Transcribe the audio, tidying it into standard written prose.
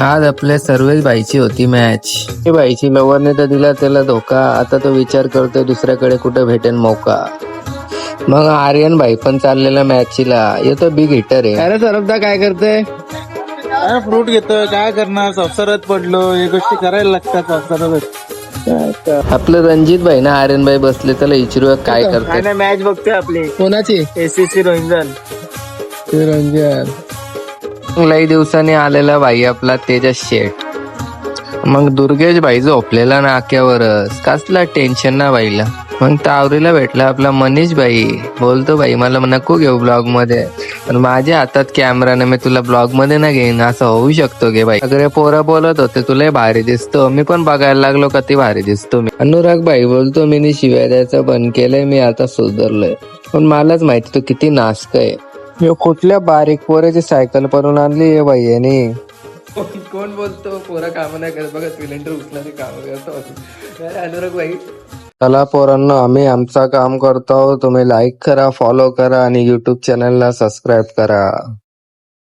आज आपल्या सर्वच बाईची होती मॅच. ही बाईची लवरने तर दिला त्याला धोका. आता तो विचार करतोय दुसऱ्याकडे कुठे भेटेन मौका. मग आर्यन भाई पण चाललेला मॅचला. येतो बिग हिटर आहे. अरे सरबदा काय करतोय? काय फ्रूट घेतोय, काय करणार, संसारात पडलो, हे गोष्टी करायला लागतात संसारात. आपलं रणजित भाई ना आर्यन भाई बसले त्याला इचरू काय करते. मॅच बघतोय आपली कोणाची? एसीसी रोहिंजन. रंजन. लई दिवसांनी आलेला भाई आपला तेजस शेठ. मग दुर्गेश भाई झोपलेला नाक्यावरच. कसला टेन्शन ना बाईला. मग तावरीला भेटला आपला मनीष भाई. बोलतो भाई मला नको घेऊ ब्लॉग मध्ये, पण माझ्या हातात कॅमेराने मी तुला ब्लॉग मध्ये ना घेईन. असं होऊ शकतो गे बाई. सगळे पोरं बोलत होते तुला भारी दिसतो. मी पण बघायला लागलो किती भारी दिसतो मी. अनुराग भाई बोलतो मी शिव्या द्यायचं बंद केलंय. मी आता सुधारलोय. पण मलाच माहिती तो किती नासक आहे. कुठल्या बारीक पोराची सायकल परून आणली आहे बाई याने. कोण बोलतो पोरा काम नाही करत बघा. सिलेंडर उचलण्याचे काम करतो अनुराग भाई. चला पोरांनो, आम्ही आमचा काम करतो. तुम्ही लाईक करा, फॉलो करा आणि युट्यूब चॅनलला सबस्क्राईब करा.